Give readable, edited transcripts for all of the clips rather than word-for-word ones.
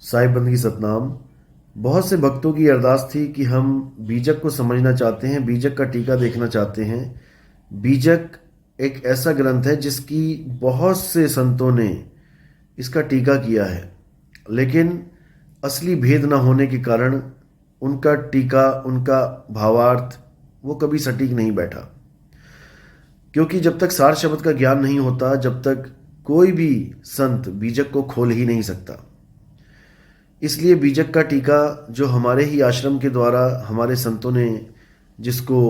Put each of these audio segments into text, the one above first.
साहिब बंदगी सतनाम। बहुत से भक्तों की अरदास थी कि हम बीजक को समझना चाहते हैं, बीजक का टीका देखना चाहते हैं। बीजक एक ऐसा ग्रंथ है जिसकी बहुत से संतों ने इसका टीका किया है, लेकिन असली भेद न होने के कारण उनका टीका, उनका भावार्थ वो कभी सटीक नहीं बैठा। क्योंकि जब तक सार शब्द का ज्ञान नहीं होता, जब तक कोई भी संत बीजक को खोल ही नहीं सकता। इसलिए बीजक का टीका जो हमारे ही आश्रम के द्वारा हमारे संतों ने जिसको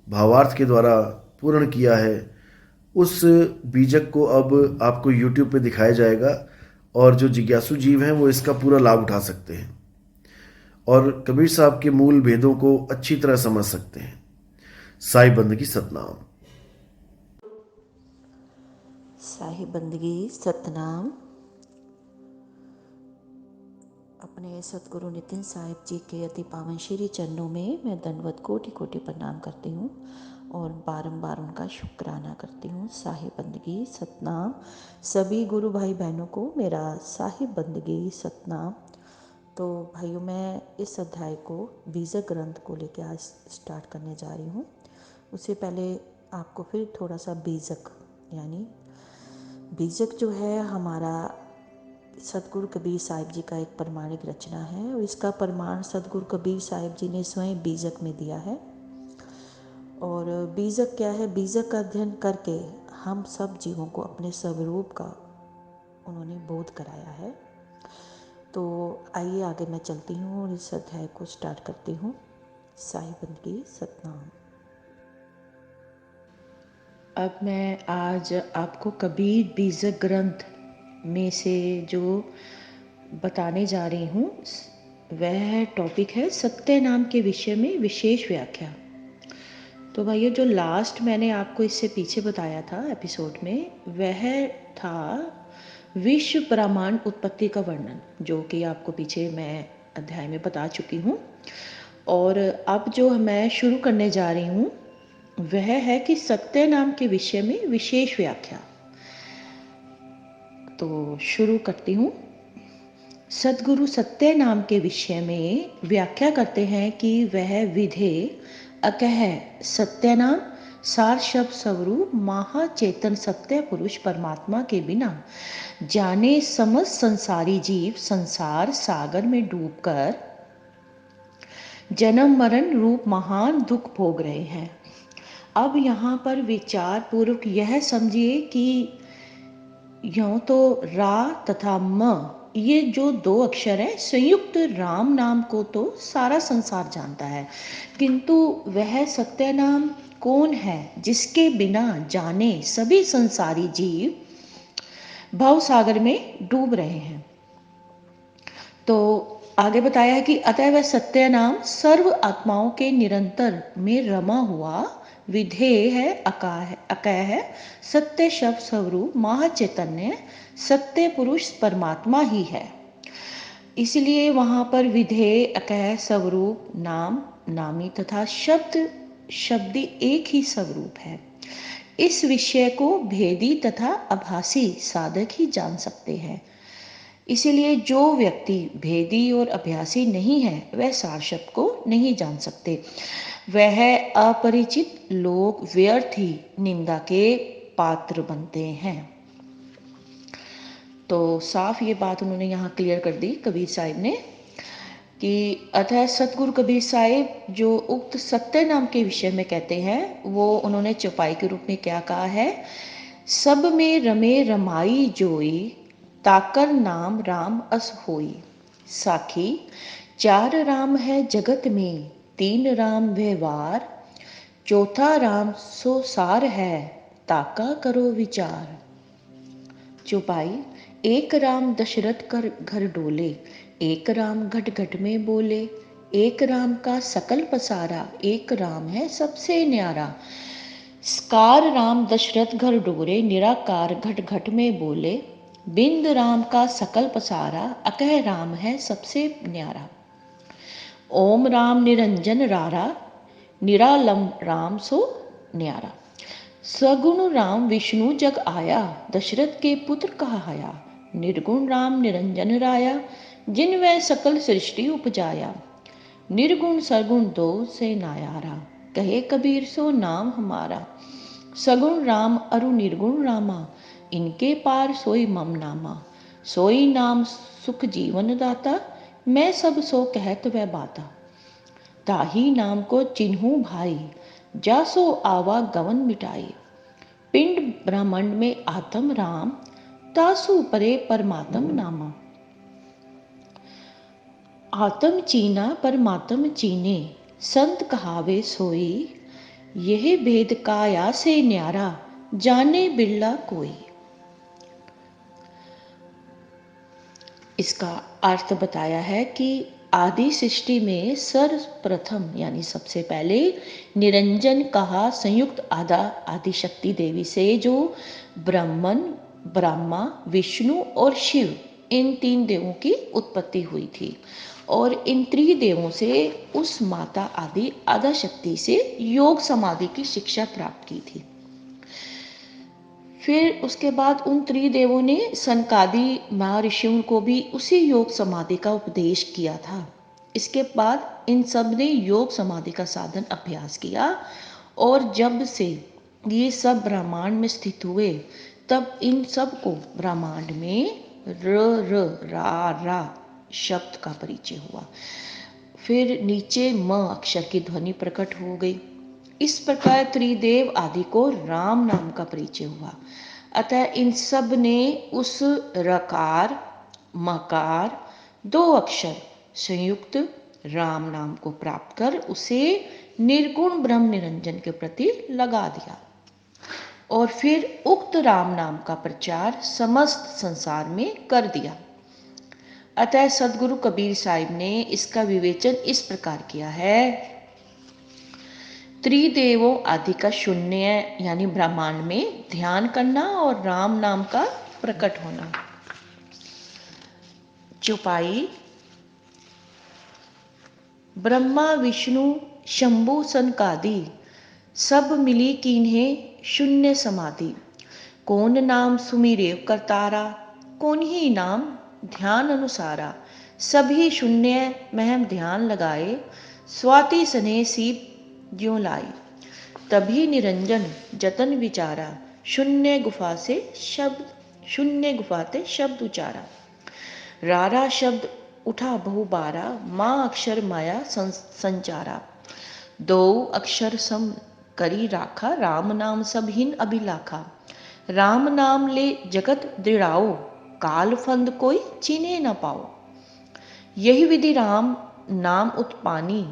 भावार्थ के द्वारा पूर्ण किया है, उस बीजक को अब आपको यूट्यूब पे दिखाया जाएगा और जो जिज्ञासु जीव हैं वो इसका पूरा लाभ उठा सकते हैं और कबीर साहब के मूल भेदों को अच्छी तरह समझ सकते हैं। साई बंदगी सतनाम। साहिब बंदगी सतनाम। अपने सतगुरु नितिन साहिब जी के अति पावन श्री चरणों में मैं दंडवत कोटि कोटि प्रणाम करती हूँ और बारंबार उनका शुक्राना करती हूँ। साहिब बंदगी सतनाम। सभी गुरु भाई बहनों को मेरा साहिब बंदगी सतनाम। तो भाइयों, मैं इस अध्याय को बीजक ग्रंथ को लेकर आज स्टार्ट करने जा रही हूँ। उससे पहले आपको फिर थोड़ा सा बीजक यानी बीजक जो है हमारा सतगुरु कबीर साहिब जी का एक प्रमाणिक रचना है और इसका प्रमाण सतगुरु कबीर साहिब जी ने स्वयं बीजक में दिया है। और बीजक क्या है? बीजक का अध्ययन करके हम सब जीवों को अपने स्वरूप का उन्होंने बोध कराया है। तो आइए आगे मैं चलती हूँ और इस अध्याय को स्टार्ट करती हूँ। साहिब बंदगी सतनाम। अब मैं आज आपको कबीर बीजक ग्रंथ में से जो बताने जा रही हूँ वह टॉपिक है सत्य नाम के विषय में विशेष व्याख्या। तो भाइयों, जो लास्ट मैंने आपको इससे पीछे बताया था एपिसोड में, वह था विश्व ब्रह्मांड उत्पत्ति का वर्णन, जो कि आपको पीछे मैं अध्याय में बता चुकी हूँ। और अब जो मैं शुरू करने जा रही हूँ वह है कि सत्य नाम के विषय में विशेष व्याख्या। तो शुरू करती हूँ। सद्गुरु सत्य नाम के विषय में व्याख्या करते हैं कि वह विधे अकह सत्य नाम सार शब्द स्वरूप महाचेतन सत्य पुरुष परमात्मा के बिना जाने समस्त संसारी जीव संसार सागर में डूबकर जन्म मरण रूप महान दुख भोग रहे हैं। अब यहाँ पर विचार पूर्वक यह समझिए कि यों तो रा तथा म, ये जो दो अक्षर हैं, संयुक्त राम नाम को तो सारा संसार जानता है, किंतु वह सत्य नाम कौन है जिसके बिना जाने सभी संसारी जीव भव सागर में डूब रहे हैं। तो आगे बताया है कि अतः वह सत्य नाम सर्व आत्माओं के निरंतर में रमा हुआ विधेय है, अकय है, सत्य शब्द स्वरूप महाचैतन्य सत्य पुरुष परमात्मा ही है। इसलिए वहां पर विधेय, अकय, स्वरूप, नाम, नामी तथा शब्द, शब्दी एक ही स्वरूप है। इस विषय को भेदी तथा आभासी साधक ही जान सकते हैं। इसीलिए जो व्यक्ति भेदी और अभ्यासी नहीं है वह सार शब्द को नहीं जान सकते। वह अपरिचित लोग व्यर्थ ही निंदा के पात्र बनते हैं। तो साफ ये बात उन्होंने यहाँ क्लियर कर दी कबीर साहिब ने कि अतः सतगुरु कबीर साहिब जो उक्त सत्य नाम के विषय में कहते हैं, वो उन्होंने चौपाई के रूप में क्या कहा है? सब में रमे रमाई जोई ताकर नाम राम अस होई। साखी चार राम है जगत में, तीन राम व्यवहार, चौथा राम सो सार है ताका करो विचार। चौपाई एक राम दशरथ कर घर डोले, एक राम घट घट में बोले, एक राम का सकल पसारा, एक राम है सबसे न्यारा। स्कार राम दशरथ घर डोरे, निराकार घट घट में बोले, बिंद राम का सकल पसारा, अकह राम है सबसे न्यारा। ओम राम निरंजन रारा, निरालम राम सो न्यारा। सगुण राम विष्णु जग आया, दशरथ के पुत्र कहाया, निर्गुण राम निरंजन राया, जिन वह सकल सृष्टि उपजाया, निर्गुण सरगुण दो से नायारा, कहे कबीर सो नाम हमारा। सगुण राम अरु निर्गुण रामा, इनके पार सोई मम नामा। सोई नाम सुख जीवन दाता, मैं सब सो कहत वह बाता। ताही नाम को चिन्हू भाई, जासो आवा गवन मिटाई। पिंड ब्रह्मांड में आत्म राम, तासु परे परमात्म नामा। आत्म चीना परमात्म चीने, संत कहावे सोई। यह भेद काया से न्यारा, जाने बिरला कोई। इसका अर्थ बताया है कि आदि सृष्टि में सर्वप्रथम यानी सबसे पहले निरंजन कहा संयुक्त आदि शक्ति देवी से जो ब्राह्मण, ब्रह्मा, विष्णु और शिव इन 3 देवों की उत्पत्ति हुई थी और इन त्रिदेवों से उस माता आदि शक्ति से योग समाधि की शिक्षा प्राप्त की थी। फिर उसके बाद उन त्रिदेवों ने सनकादि महर्षियों को भी उसी योग समाधि का उपदेश किया था। इसके बाद इन सब ने योग समाधि का साधन अभ्यास किया और जब से ये सब ब्रह्मांड में स्थित हुए तब इन सब को ब्रह्मांड में रा शब्द का परिचय हुआ। फिर नीचे म अक्षर की ध्वनि प्रकट हो गई। इस प्रकार त्रिदेव आदि को राम नाम का परिचय हुआ। अतः इन सब ने उस रकार मकार 2 अक्षर संयुक्त राम नाम को प्राप्त कर उसे निर्गुण ब्रह्म निरंजन के प्रति लगा दिया और फिर उक्त राम नाम का प्रचार समस्त संसार में कर दिया। अतः सदगुरु कबीर साहिब ने इसका विवेचन इस प्रकार किया है। त्रिदेवों आदि का शून्य यानी ब्रह्मांड में ध्यान करना और राम नाम का प्रकट होना। चौपाई। ब्रह्मा विष्णु शंभु सनकादि, सब मिली कीन्हे शून्य समाधि। कौन नाम सुमिरे करतारा, कौन ही नाम ध्यान अनुसारा। सभी शून्य महम ध्यान लगाए, स्वाति सने सीप ज्यों लाई। तभी निरंजन जतन विचारा, शून्य गुफा ते शब्द उचारा। रारा शब्द उठा बहुबारा, माँ अक्षर माया संचारा। 2 अक्षर सम करी राखा, राम नाम सब हिन अभिलाखा। राम नाम ले जगत दृढ़ाओ, काल फंद कोई चीने न पाओ। यही विधि राम नाम उत्पानी,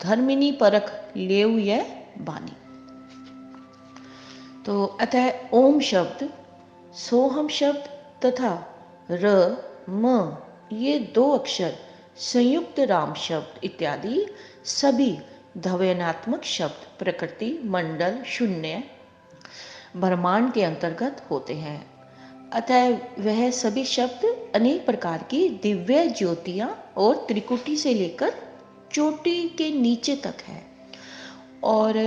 धर्मिनी परख लेउ यह बानी। तो अतः ओम शब्द, सोहम शब्द तथा र म ये 2 अक्षर संयुक्त राम शब्द इत्यादि सभी ध्वन्यात्मक शब्द प्रकृति मंडल शून्य ब्रह्मांड के अंतर्गत होते हैं। अतः वह सभी शब्द अनेक प्रकार की दिव्य ज्योतियां और त्रिकुटी से लेकर चोटी के नीचे तक है और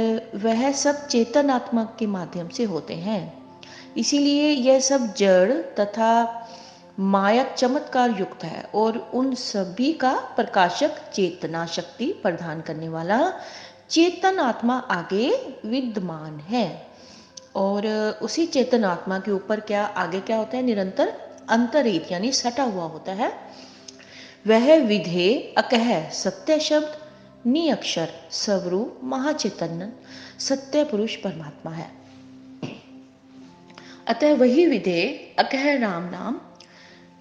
वह सब चेतनात्मक के माध्यम से होते हैं। इसीलिए यह सब जड़ तथा मायक चमत्कार युक्त है और उन सभी का प्रकाशक चेतना शक्ति प्रदान करने वाला चेतन आत्मा आगे विद्यमान है और उसी चेतन आत्मा के ऊपर आगे क्या होता है, निरंतर अंतरित यानी सटा हुआ होता है। वह विधे अकह सत्य शब्द नि अक्षर स्वरूप महाचैतन्य सत्य पुरुष परमात्मा है। अतः वही विधे अकह राम नाम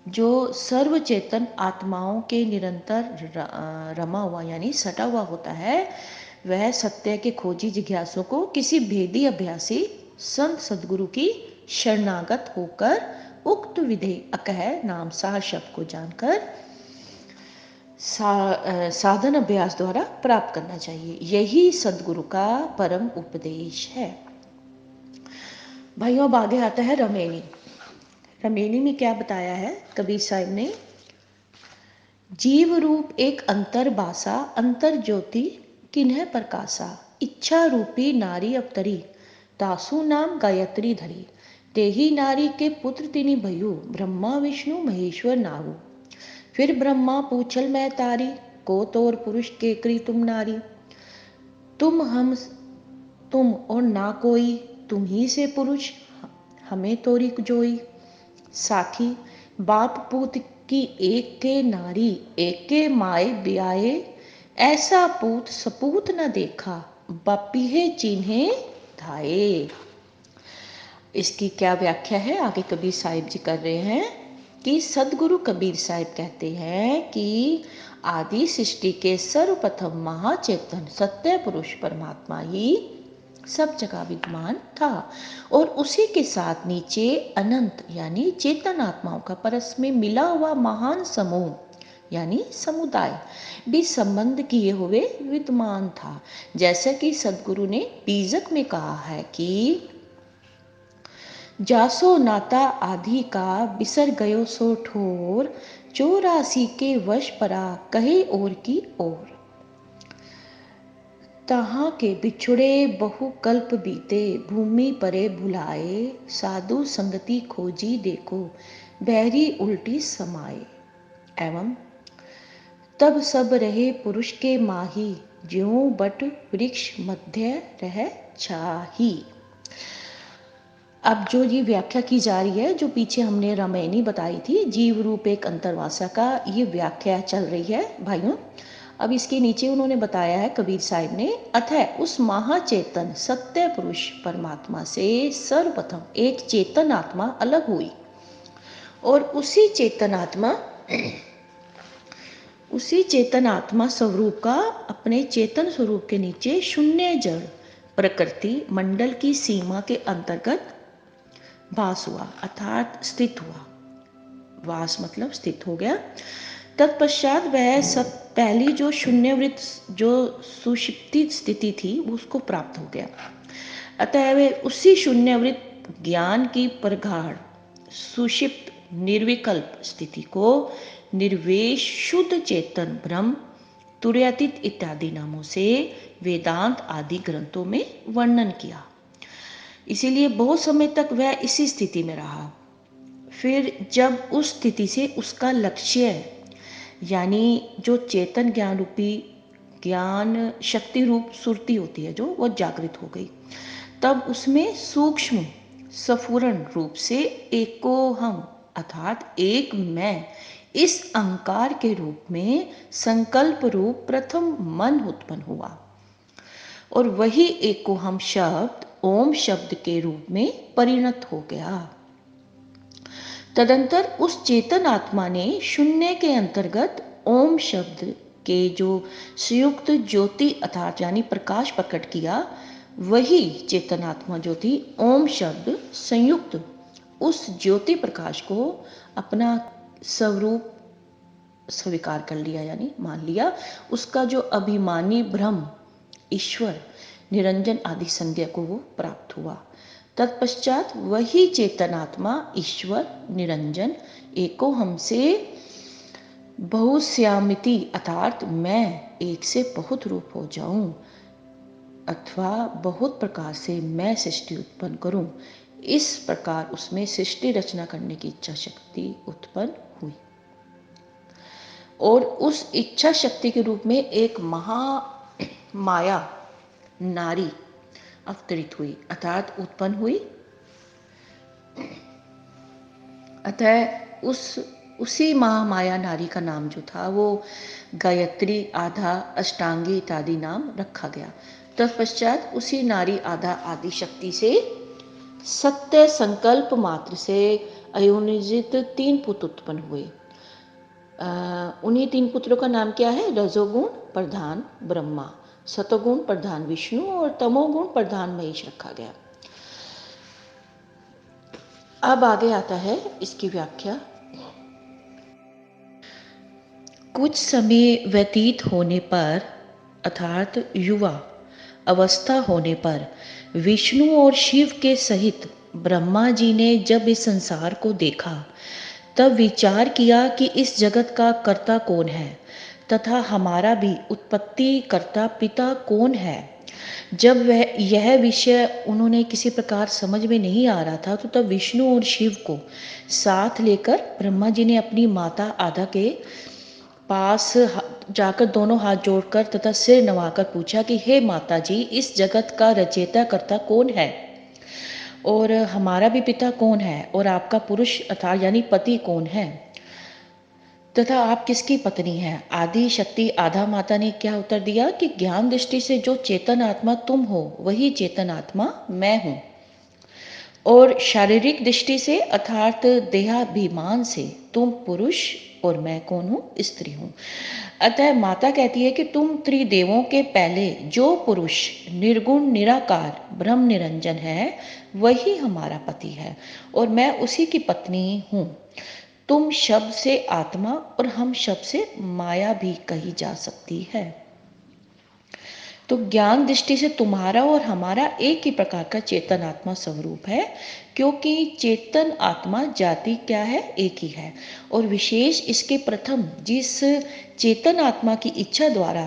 जो सर्वचेतन आत्माओं के निरंतर रमा हुआ यानी सटा हुआ होता है, वह सत्य के खोजी जिज्ञासु को किसी भेदी अभ्यासी संत सदगुरु की शरणागत होकर उक्त विधे अकह नाम सार शब्द को जानकर साधन अभ्यास द्वारा प्राप्त करना चाहिए। यही सदगुरु का परम उपदेश है। भाइयों, अब आगे आता है रमेनी। रमेनी में क्या बताया है कबीर साहिब ने? जीव रूप एक अंतर बासा, अंतर ज्योति किन्ह प्रकाशा। इच्छा रूपी नारी अवतरी, तासु नाम गायत्री धरी। तेही नारी के पुत्र तिनि भयु, ब्रह्मा विष्णु महेश्वर नाहु। फिर ब्रह्मा पूछल मैं तारी, को तोर पुरुष के करी तुम नारी। तुम और ना कोई, तुम ही से पुरुष, हमें तोरी जोई। साखी, बाप पूत की एक के नारी, एक के माए ब्याए, ऐसा पूत सपूत न देखा, बापीहे चिन्हे धाये। इसकी क्या व्याख्या है, आगे कबीर साहिब जी कर रहे हैं कि सदगुरु कबीर साहिब कहते हैं कि आदि सृष्टि के सर्वप्रथम महाचेतन सत्य पुरुष परमात्मा ही सब जगह विद्यमान था और उसी के साथ नीचे अनंत यानी चेतन आत्माओं का परस में मिला हुआ महान समूह यानी समुदाय भी संबंध किए हुए विद्यमान था। जैसा कि सदगुरु ने बीजक में कहा है कि जासो नाता आदि का बिसर गयो सो ठोर, 84 के वश परा कहे और की ओर। तहाँ के बिछुड़े बहु कल्प बीते, भूमि परे भुलाए, साधु संगति खोजी देखो, बहरी उल्टी समाए। एवं तब सब रहे पुरुष के माही, ज्यों बट वृक्ष मध्य रह छाही। अब जो ये व्याख्या की जा रही है, जो पीछे हमने रामायणी बताई थी, जीव रूप एक अंतर्वासा का ये व्याख्या चल रही है भाइयों। अब इसके नीचे उन्होंने बताया है कबीर साहिब ने, अतः उस महाचेतन सत्य पुरुष परमात्मा से सर्वप्रथम एक चेतन आत्मा अलग हुई और उसी चेतन आत्मा स्वरूप का अपने चेतन स्वरूप के नीचे शून्य जड़ प्रकृति मंडल की सीमा के अंतर्गत वास हुआ अर्थात स्थित हुआ। वास मतलब स्थित हो गया। तत्पश्चात वह सब पहली जो शून्यवृत्त जो सुषिप्ति स्थिति थी उसको प्राप्त हो गया। अतः वह उसी शून्यवृत्त ज्ञान की प्रगाढ़ सुषिप्त निर्विकल्प स्थिति को निर्वेश शुद्ध चेतन ब्रह्म तुर्यातीत इत्यादि नामों से वेदांत आदि ग्रंथों में वर्णन किया। इसीलिए बहुत समय तक वह इसी स्थिति में रहा। फिर जब उस स्थिति से उसका लक्ष्य यानी जो चेतन ज्ञान रूपी ज्ञान शक्ति रूप सुरती होती है जो वो जागृत हो गई, तब उसमें सूक्ष्म स्फुरण रूप से एकोहम अर्थात एक मैं इस अहंकार के रूप में संकल्प रूप प्रथम मन उत्पन्न हुआ और वही एकोहम शब्द ओम शब्द के रूप में परिणत हो गया। तदंतर उस चेतन आत्मा ने शून्य के अंतर्गत ओम शब्द के जो संयुक्त ज्योति अर्थात यानी प्रकाश प्रकट किया, वही चेतन आत्मा जो थी ओम शब्द संयुक्त उस ज्योति प्रकाश को अपना स्वरूप स्वीकार कर लिया यानी मान लिया। उसका जो अभिमानी ब्रह्म ईश्वर निरंजन आदि संज्ञा को वो प्राप्त हुआ। तत्पश्चात वही चेतनात्मा ईश्वर निरंजन एको हमसे बहुश्यामिति अर्थात मैं एक से बहुत रूप हो जाऊं अथवा बहुत प्रकार से मैं सृष्टि उत्पन्न करूं, इस प्रकार उसमें सृष्टि रचना करने की इच्छा शक्ति उत्पन्न हुई और उस इच्छा शक्ति के रूप में एक महा माया नारी अवतरित हुई अर्थात उत्पन्न हुई। अतः उसी महामाया नारी का नाम जो था वो गायत्री आधा अष्टांगी इत्यादि नाम रखा गया। तत्पश्चात उसी नारी आधा आदि शक्ति से सत्य संकल्प मात्र से अयोनिजित 3 पुत्र उत्पन्न हुए। उन्हीं 3 पुत्रों का नाम क्या है? रजोगुण प्रधान ब्रह्मा, सतोगुण प्रधान विष्णु और तमोगुण प्रधान महेश रखा गया। अब आगे आता है इसकी व्याख्या। कुछ समय व्यतीत होने पर अर्थात युवा अवस्था होने पर विष्णु और शिव के सहित ब्रह्मा जी ने जब इस संसार को देखा तब विचार किया कि इस जगत का कर्ता कौन है तथा हमारा भी उत्पत्ति कर्ता पिता कौन है जब वह यह विषय उन्होंने किसी प्रकार समझ में नहीं आ रहा था, तो तब विष्णु और शिव को साथ लेकर ब्रह्मा जी ने अपनी माता आधा के पास जाकर दोनों हाथ जोड़कर तथा सिर नवाकर पूछा कि हे माता जी, इस जगत का रचयिता करता कौन है, और हमारा भी पिता कौन है, और आपका पुरुष अर्थात यानी पति कौन है, तथा आप किसकी पत्नी हैं। आदि शक्ति आधा माता ने क्या उत्तर दिया कि ज्ञान दृष्टि से जो चेतन आत्मा तुम हो वही चेतन आत्मा मैं हूँ, और शारीरिक दृष्टि से अर्थात देहाभिमान से तुम पुरुष और मैं कौन हूँ, स्त्री हूँ। अतः माता कहती है कि तुम त्रिदेवों के पहले जो पुरुष निर्गुण निराकार ब्रह्म निरंजन है वही हमारा पति है, और मैं उसी की पत्नी हूँ। तुम शब्द से आत्मा और हम शब्द से माया भी कही जा सकती है। तो ज्ञान दृष्टि से तुम्हारा और हमारा एक ही प्रकार का चेतन आत्मा स्वरूप है, क्योंकि चेतन आत्मा जाति क्या है, एक ही है, और विशेष इसके प्रथम जिस चेतन आत्मा की इच्छा द्वारा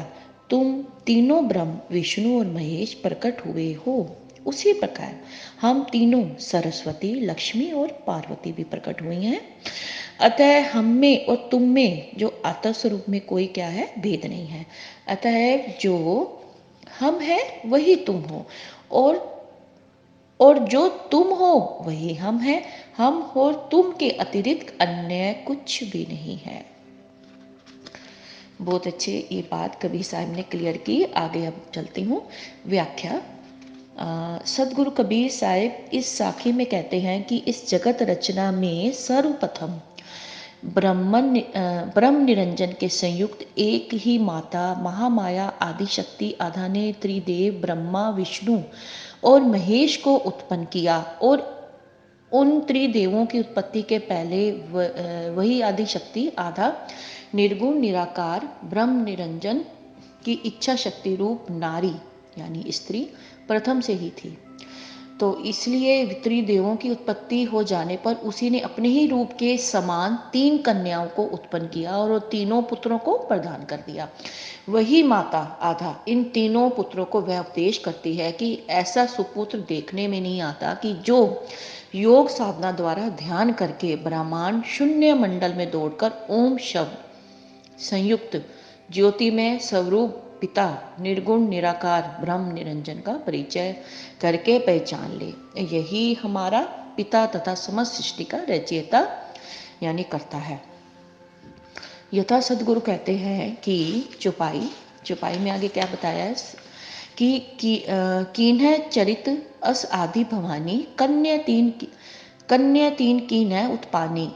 तुम तीनों ब्रह्म विष्णु और महेश प्रकट हुए हो, उसी प्रकार हम तीनों सरस्वती लक्ष्मी और पार्वती भी प्रकट हुई हैं। अतः हम में और तुम में जो आत्मा स्वरूप में कोई क्या है, भेद नहीं है। अतः जो हम हैं वही तुम हो, और जो तुम हो वही हम हैं। हम और तुम के अतिरिक्त अन्य कुछ भी नहीं है। बहुत अच्छे ये बात कबीर साहब ने क्लियर की। आगे अब चलती हूँ व्याख्या। सदगुरु कबीर साहब इस साखी में कहते हैं कि इस जगत रचना में सर्वप्रथम ब्रह्म निरंजन के संयुक्त एक ही माता महामाया आदि शक्ति आधा ने त्रिदेव ब्रह्मा विष्णु और महेश को उत्पन्न किया, और उन त्रिदेवों की उत्पत्ति के पहले वही आदि शक्ति आधा निर्गुण निराकार ब्रह्म निरंजन की इच्छा शक्ति रूप नारी यानी स्त्री प्रथम से ही थी। तो इसलिए त्रिदेवों की उत्पत्ति हो जाने पर उसी ने अपने ही रूप के समान तीन कन्याओं को उत्पन्न किया और तीनों पुत्रों को प्रदान कर दिया। वही माता आधा इन तीनों पुत्रों को वह उपदेश करती है कि ऐसा सुपुत्र देखने में नहीं आता कि जो योग साधना द्वारा ध्यान करके ब्रह्मांड शून्य मंडल में दौड़कर ओम शब्द संयुक्त ज्योति में स्वरूप पिता निर्गुण निराकार ब्रह्म निरंजन का परिचय करके पहचान ले। यही हमारा पिता तथा समस्त सृष्टि का रचयिता यानी करता है। यथा सदगुरु कहते हैं कि चुपाई में आगे क्या बताया है कि कीन्ह चरित अस आदि भवानी कन्या तीन कीन है उत्पानी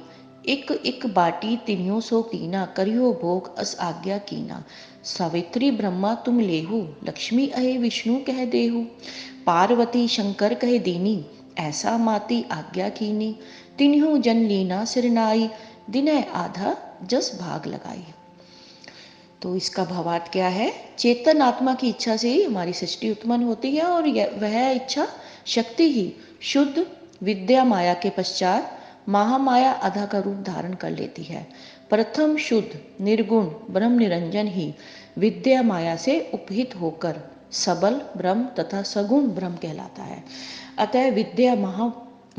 इक इक बाटी तिनियो सो कीना करियो भोग अस आज्ञा कीना। सावित्री ब्रह्मा तुम लेहु लक्ष्मी अहे विष्णु कह देहु पार्वती शंकर कहे दीनी ऐसा माती आज्ञा कीनी तिन्हु जन लीना सिरनाई दिनय आधा जस भाग लगाई। तो इसका भावार्थ क्या है? चेतन आत्मा की इच्छा से ही हमारी सृष्टि उत्पन्न होती है, और वह इच्छा शक्ति ही शुद्ध विद्या माया के पश्चात महामाया आधा का रूप धारण कर लेती है। प्रथम शुद्ध निर्गुण ब्रह्म निरंजन ही विद्या माया से उपहित होकर सबल ब्रह्म तथा सगुण ब्रह्म कहलाता है। अतः विद्या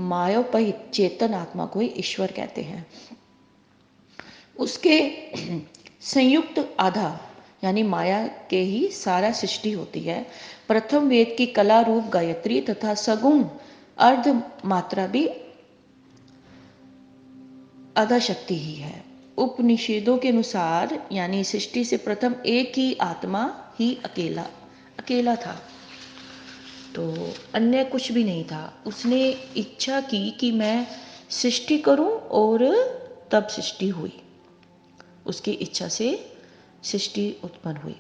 मायोपहित चेतन आत्मा को ही ईश्वर कहते हैं। उसके संयुक्त आधा यानी माया के ही सारा सृष्टि होती है। प्रथम वेद की कला रूप गायत्री तथा सगुण अर्ध मात्रा भी आधा शक्ति ही है। उपनिषदों के अनुसार यानी सृष्टि से प्रथम एक ही आत्मा ही अकेला था, तो अन्य कुछ भी नहीं था। उसने इच्छा की कि मैं सृष्टि करूं, और तब सृष्टि हुई। उसकी इच्छा से सृष्टि उत्पन्न हुई।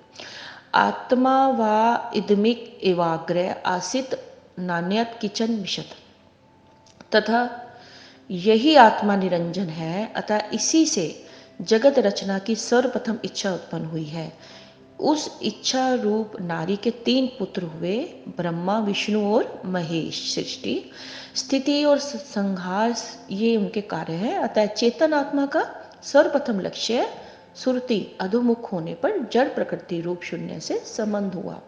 आत्मा वा इदमिक एवाग्र आसित नान्यत किचन मिशत, तथा यही आत्मा निरंजन है। अतः इसी से जगत रचना की सर्वप्रथम इच्छा उत्पन्न हुई है। उस इच्छा रूप नारी के तीन पुत्र हुए, ब्रह्मा विष्णु और महेश। सृष्टि स्थिति और संहार ये उनके कार्य है। अतः चेतन आत्मा का सर्वप्रथम लक्ष्य सुरति अधोमुख होने पर जड़ प्रकृति रूप शून्य से संबंध हुआ।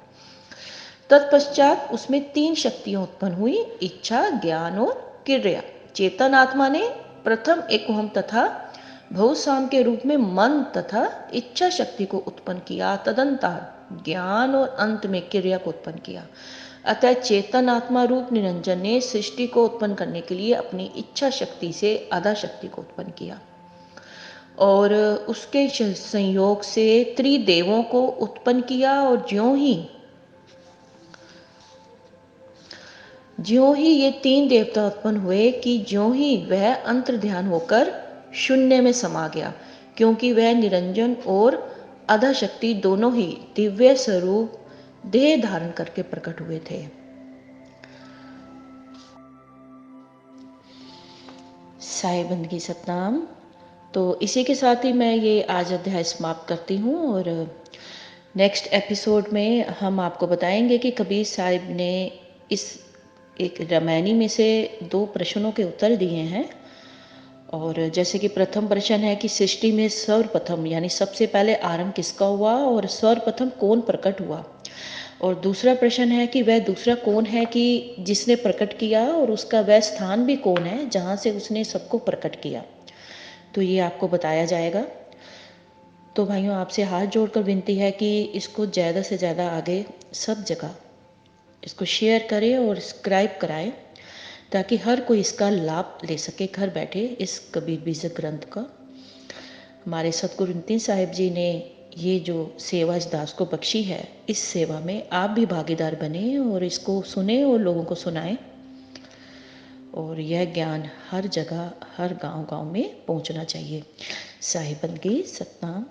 तत्पश्चात उसमें 3 शक्तियां उत्पन्न हुई, इच्छा, ज्ञान और क्रिया। चेतन आत्मा ने प्रथम एकोहम तथा भवसाम के रूप में मन तथा इच्छा शक्ति को उत्पन्न किया, तदंतर ज्ञान और अंत में क्रिया को उत्पन्न किया। अतः चेतन आत्मा रूप निरंजन ने सृष्टि को उत्पन्न करने के लिए अपनी इच्छा शक्ति से आधा शक्ति को उत्पन्न किया और उसके संयोग से त्रिदेवों को उत्पन्न किया। और ज्यों ही ये 3 देवता उत्पन्न हुए कि ज्यों ही वह अंतर ध्यान होकर शून्य में समा गया, क्योंकि वह निरंजन और अधा शक्ति दोनों ही दिव्य स्वरूप देह धारण करके प्रकट हुए थे। साईं बंदगी सतनाम। तो इसी के साथ ही मैं ये आज अध्याय समाप्त करती हूँ और नेक्स्ट एपिसोड में हम आपको बताएंगे कि कबीर साहिब ने इस एक रामायणी में से 2 प्रश्नों के उत्तर दिए हैं। और जैसे कि प्रथम प्रश्न है कि सृष्टि में सर्वप्रथम यानी सबसे पहले आरंभ किसका हुआ और सर्वप्रथम कौन प्रकट हुआ। और दूसरा प्रश्न है कि वह दूसरा कौन है कि जिसने प्रकट किया और उसका वह स्थान भी कौन है जहाँ से उसने सबको प्रकट किया। तो ये आपको बताया जाएगा। तो भाइयों, आपसे हाथ जोड़कर विनती है कि इसको ज़्यादा से ज़्यादा आगे सब जगह इसको शेयर करें और सब्सक्राइब कराएं ताकि हर कोई इसका लाभ ले सके घर बैठे इस कबीर बीजक ग्रंथ का। हमारे सतगुरु नितिन साहिब जी ने ये जो सेवा इस दास को बख्शी है, इस सेवा में आप भी भागीदार बने और इसको सुने और लोगों को सुनाएं और यह ज्ञान हर जगह हर गांव-गांव में पहुंचना चाहिए। साहिब बंदगी सतनाम।